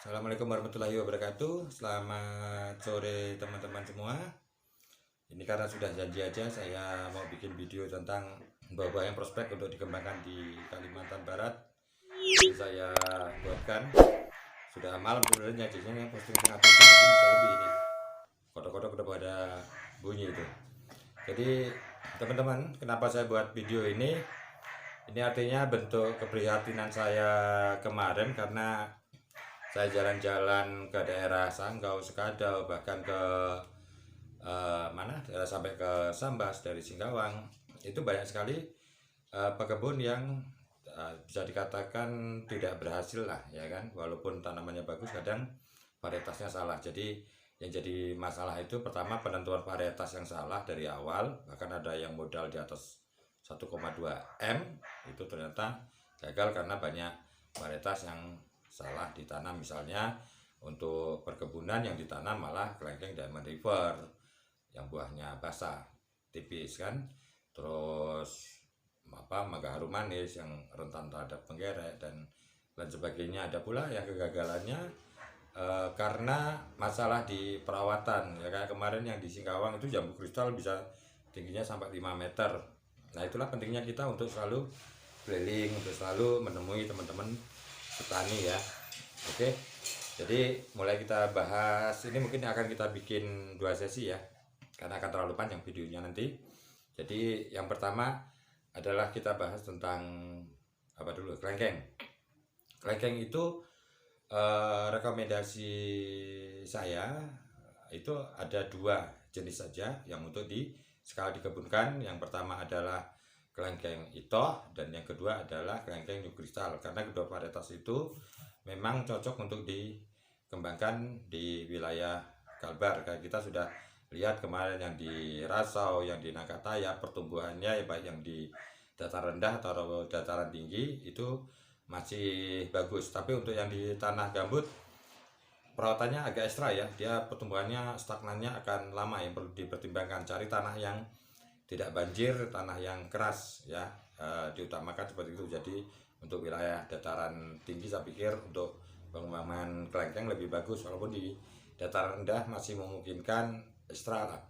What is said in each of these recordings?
Assalamualaikum warahmatullahi wabarakatuh. Selamat sore teman-teman semua. Ini karena sudah janji aja saya mau bikin video tentang buah-buah yang prospek untuk dikembangkan di Kalimantan Barat. Jadi saya buatkan. Sudah malam sebenarnya, jadinya posting tengah itu mungkin bisa lebih ini. Kodok-kodok udah pada bunyi itu. Jadi teman-teman, kenapa saya buat video ini? Ini artinya bentuk keprihatinan saya kemarin karena saya jalan-jalan ke daerah Sanggau, Sekadau, bahkan ke daerah sampai ke Sambas dari Singkawang. Itu banyak sekali pekebun yang bisa dikatakan tidak berhasil lah, ya kan. Walaupun tanamannya bagus, kadang varietasnya salah. Jadi yang jadi masalah itu pertama penentuan varietas yang salah dari awal, bahkan ada yang modal di atas 1,2 M itu ternyata gagal karena banyak varietas yang salah ditanam. Misalnya untuk perkebunan yang ditanam malah kelengkeng Diamond River yang buahnya basah tipis kan, terus mangga harum manis yang rentan terhadap penggerek dan lain sebagainya. Ada pula yang kegagalannya karena masalah di perawatan, ya kayak kemarin yang di Singkawang itu jambu kristal bisa tingginya sampai 5 meter. Nah itulah pentingnya kita untuk selalu keliling, untuk selalu menemui teman-teman petani ya. Oke, jadi mulai kita bahas ini, mungkin akan kita bikin 2 sesi ya, karena akan terlalu panjang videonya nanti. Jadi yang pertama adalah kita bahas tentang apa dulu, kelengkeng. Kelengkeng itu rekomendasi saya itu ada 2 jenis saja yang untuk sekali dikebunkan. Yang pertama adalah kelengkeng itoh dan yang kedua adalah kelengkeng new crystal, karena kedua varietas itu memang cocok untuk dikembangkan di wilayah Kalbar. Kayak kita sudah lihat kemarin yang di Rasau, yang di Nangkataya, pertumbuhannya baik yang di dataran rendah atau dataran tinggi itu masih bagus. Tapi untuk yang di tanah gambut perawatannya agak ekstra ya, dia pertumbuhannya stagnannya akan lama, yang perlu dipertimbangkan. Cari tanah yang tidak banjir, tanah yang keras ya, diutamakan seperti itu. Jadi untuk wilayah dataran tinggi saya pikir untuk pengembangan kelengkeng lebih bagus, walaupun di dataran rendah masih memungkinkan ekstra lah.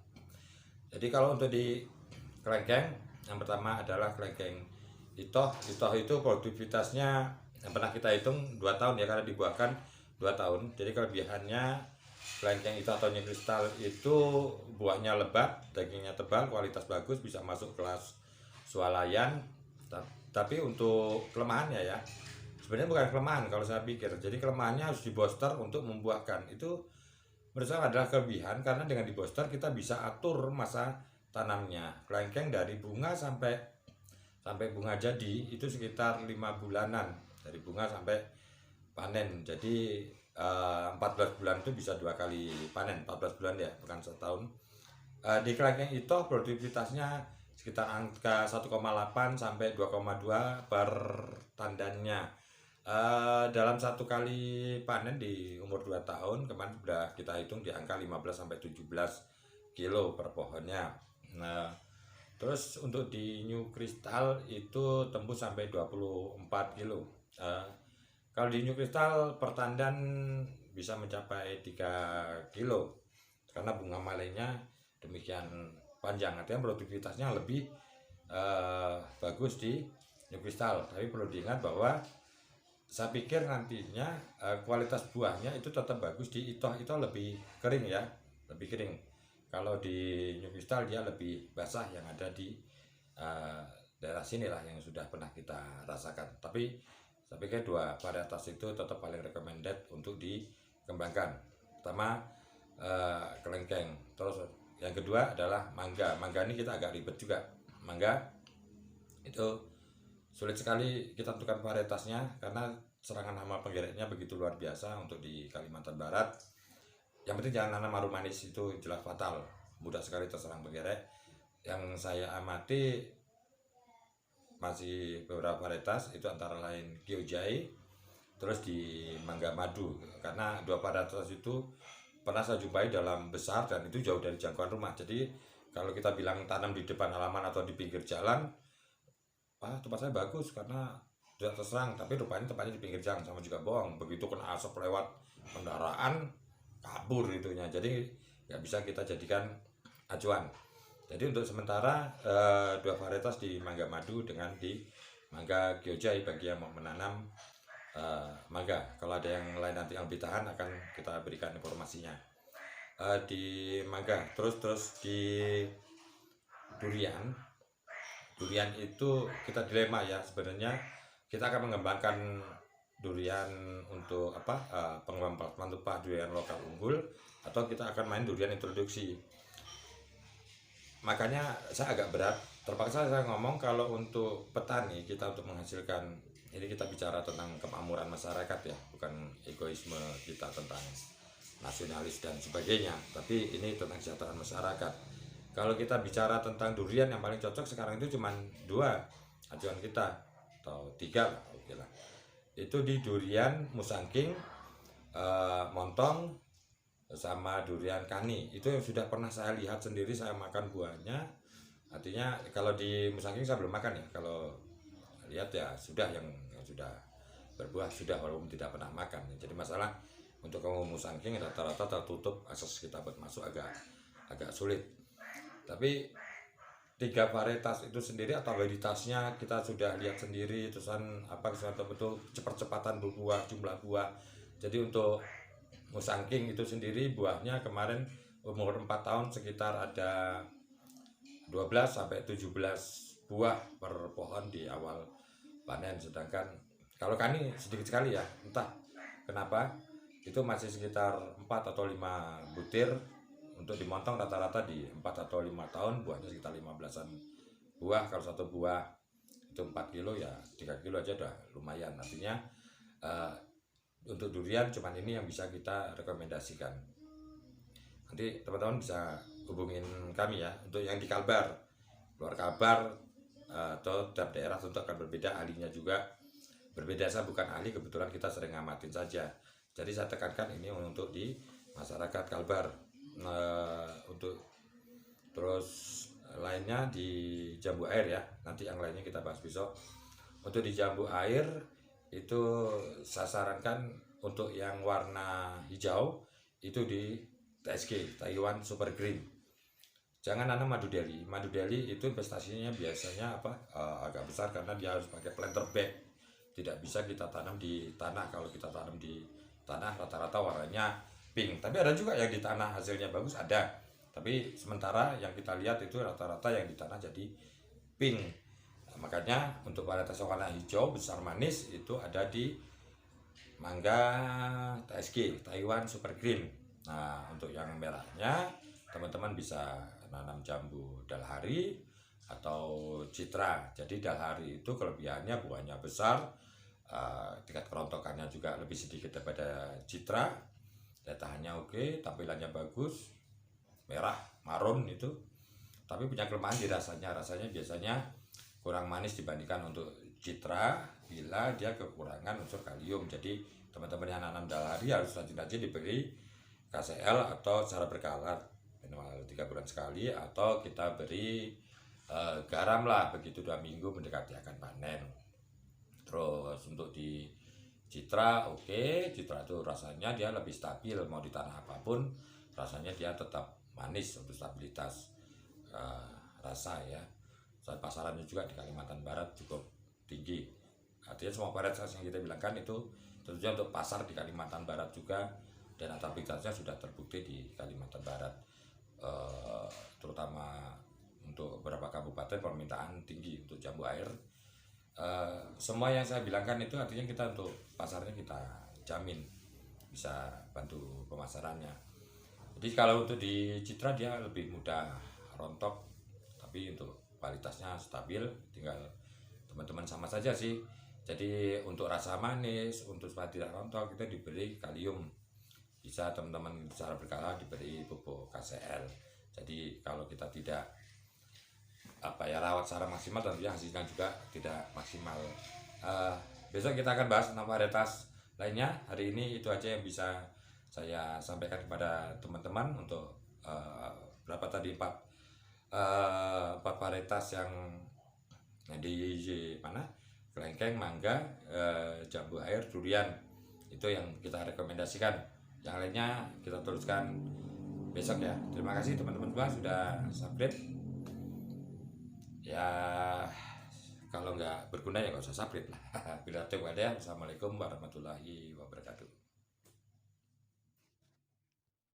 Jadi kalau untuk di kelengkeng yang pertama adalah kelengkeng itoh. Itoh itu produktivitasnya yang pernah kita hitung 2 tahun ya, karena dibuahkan 2 tahun. Jadi kelebihannya kelengkeng itoh atau new crystal itu buahnya lebat, dagingnya tebal, kualitas bagus, bisa masuk kelas swalayan. Tapi untuk kelemahannya ya, sebenarnya bukan kelemahan kalau saya pikir. Jadi kelemahannya harus diboster untuk membuahkan. Itu menurut saya adalah kelebihan, karena dengan diboster kita bisa atur masa tanamnya. Kelengkeng dari bunga sampai bunga jadi itu sekitar 5 bulanan, dari bunga sampai panen. Jadi 14 bulan itu bisa 2 kali panen, 14 bulan ya, bukan setahun. Di kelengkeng itu produktivitasnya sekitar angka 1,8 sampai 2,2 per tandannya. Dalam 1 kali panen di umur 2 tahun kemarin sudah kita hitung di angka 15 sampai 17 kilo per pohonnya. Nah, terus untuk di new crystal itu tembus sampai 24 kilo. Kalau di new crystal per tandan bisa mencapai 3 kilo karena bunga malainya demikian panjang, artinya produktivitasnya lebih bagus di new crystal. Tapi perlu diingat bahwa saya pikir nantinya kualitas buahnya itu tetap bagus di itoh. Itoh lebih kering ya, lebih kering. Kalau di new crystal dia lebih basah, yang ada di daerah sinilah yang sudah pernah kita rasakan. Tapi saya pikir 2 varietas itu tetap paling recommended untuk dikembangkan. Pertama kelengkeng, terus yang kedua adalah mangga. Mangga ini kita agak ribet juga. Mangga itu sulit sekali kita tentukan varietasnya karena serangan hama penggereknya begitu luar biasa untuk di Kalimantan Barat. Yang penting jangan nanam harum manis, itu jelas fatal, mudah sekali terserang penggerek. Yang saya amati masih beberapa varietas itu antara lain Kyojai, terus di mangga madu, karena 2 varietas itu pernah saya jumpai dalam besar dan itu jauh dari jangkauan rumah. Jadi kalau kita bilang tanam di depan halaman atau di pinggir jalan, tempat saya bagus karena sudah terserang, tapi rupanya tempatnya di pinggir jalan, sama juga bohong. Begitu kena asap lewat kendaraan, kabur itunya. Jadi nggak bisa kita jadikan acuan. Jadi untuk sementara dua varietas di mangga madu dengan di mangga Gyojai bagi yang mau menanam mangga. Kalau ada yang lain nanti yang lebih tahan akan kita berikan informasinya. Di mangga, terus di durian itu kita dilema ya sebenarnya. Kita akan mengembangkan durian untuk pengembangan plasma tumpah durian lokal unggul, atau kita akan main durian introduksi. Makanya saya agak berat, terpaksa saya ngomong kalau untuk petani kita untuk menghasilkan, ini kita bicara tentang kemakmuran masyarakat ya, bukan egoisme kita tentang nasionalis dan sebagainya, tapi ini tentang kesejahteraan masyarakat. Kalau kita bicara tentang durian, yang paling cocok sekarang itu cuma 2 acuan kita, atau 3 lah, oke lah. Itu di durian musangking, montong, sama durian kani. Itu yang sudah pernah saya lihat sendiri, saya makan buahnya. Artinya kalau di musangking saya belum makan ya, kalau lihat ya sudah, yang sudah berbuah sudah, walaupun tidak pernah makan. Jadi masalah untuk kamu musangking rata-rata tertutup, akses kita buat masuk agak sulit. Tapi 3 varietas itu sendiri atau varietasnya kita sudah lihat sendiri, terusan betul cepat-cepatan berbuah, jumlah buah. Jadi untuk musangking itu sendiri buahnya kemarin umur 4 tahun sekitar ada 12 sampai 17 buah per pohon di awal panen. Sedangkan kalau kani sedikit sekali ya, entah kenapa itu masih sekitar 4 atau 5 butir. Untuk dimontong rata-rata di 4 atau 5 tahun buahnya sekitar 15-an buah. Kalau satu buah itu 4 kilo ya 3 kilo aja udah lumayan. Artinya untuk durian cuman ini yang bisa kita rekomendasikan. Nanti teman-teman bisa hubungin kami ya. Untuk yang di Kalbar, luar Kalbar atau tiap daerah tentu akan berbeda, ahlinya juga berbeda. Saya bukan ahli, kebetulan kita sering ngamatin saja. Jadi saya tekankan ini untuk di masyarakat Kalbar. Untuk terus lainnya di jambu air ya, nanti yang lainnya kita bahas besok. Untuk di jambu air itu saya sarankan untuk yang warna hijau itu di TSG, Taiwan Super Green. Jangan nanam madu Delhi. Madu Delhi itu investasinya biasanya agak besar karena dia harus pakai planter bag. Tidak bisa kita tanam di tanah. Kalau kita tanam di tanah rata-rata warnanya pink. Tapi ada juga yang di tanah hasilnya bagus, ada. Tapi sementara yang kita lihat itu rata-rata yang di tanah jadi pink. Nah, makanya untuk varietas warna hijau besar manis itu ada di mangga TSG, Taiwan Super Green. Nah, untuk yang merahnya teman-teman bisa nanam jambu dalhari atau citra. Jadi dalhari itu kelebihannya buahnya besar, tingkat kerontokannya juga lebih sedikit daripada citra. Daya tahannya oke, tampilannya bagus, merah, marun itu. Tapi punya kelemahan di rasanya biasanya kurang manis dibandingkan untuk citra, bila dia kekurangan unsur kalium. Jadi teman-teman yang nanam dalhari harus rajin-rajin diberi KCL atau secara berkala, minimal 3 bulan sekali, atau kita beri garam lah begitu 2 minggu mendekati akan panen. Terus untuk di citra, citra itu rasanya dia lebih stabil, mau di tanah apapun rasanya dia tetap manis untuk stabilitas rasa ya. Saat pasarannya juga di Kalimantan Barat cukup tinggi. Artinya semua varietas yang kita bilangkan itu tentunya untuk pasar di Kalimantan Barat juga, dan adaptabilitasnya sudah terbukti di Kalimantan Barat. Terutama untuk beberapa kabupaten permintaan tinggi untuk jambu air. Semua yang saya bilangkan itu artinya kita untuk pasarnya kita jamin bisa bantu pemasarannya. Jadi kalau untuk di citra dia lebih mudah rontok, tapi untuk kualitasnya stabil, tinggal teman-teman sama saja sih. Jadi untuk rasa manis, untuk supaya tidak rontok kita diberi kalium, bisa teman-teman secara berkala diberi pupuk KCL. Jadi kalau kita tidak rawat secara maksimal, tentunya hasilnya juga tidak maksimal. Besok kita akan bahas tentang varietas lainnya. Hari ini itu aja yang bisa saya sampaikan kepada teman-teman untuk berapa tadi 4 varietas yang di mana kelengkeng, mangga, jambu air, durian. Itu yang kita rekomendasikan. Yang lainnya kita teruskan besok ya. Terima kasih teman-teman semua sudah subscribe. Ya kalau nggak berguna ya nggak usah subscribe lah. Bila ada, wassalamualaikum warahmatullahi wabarakatuh.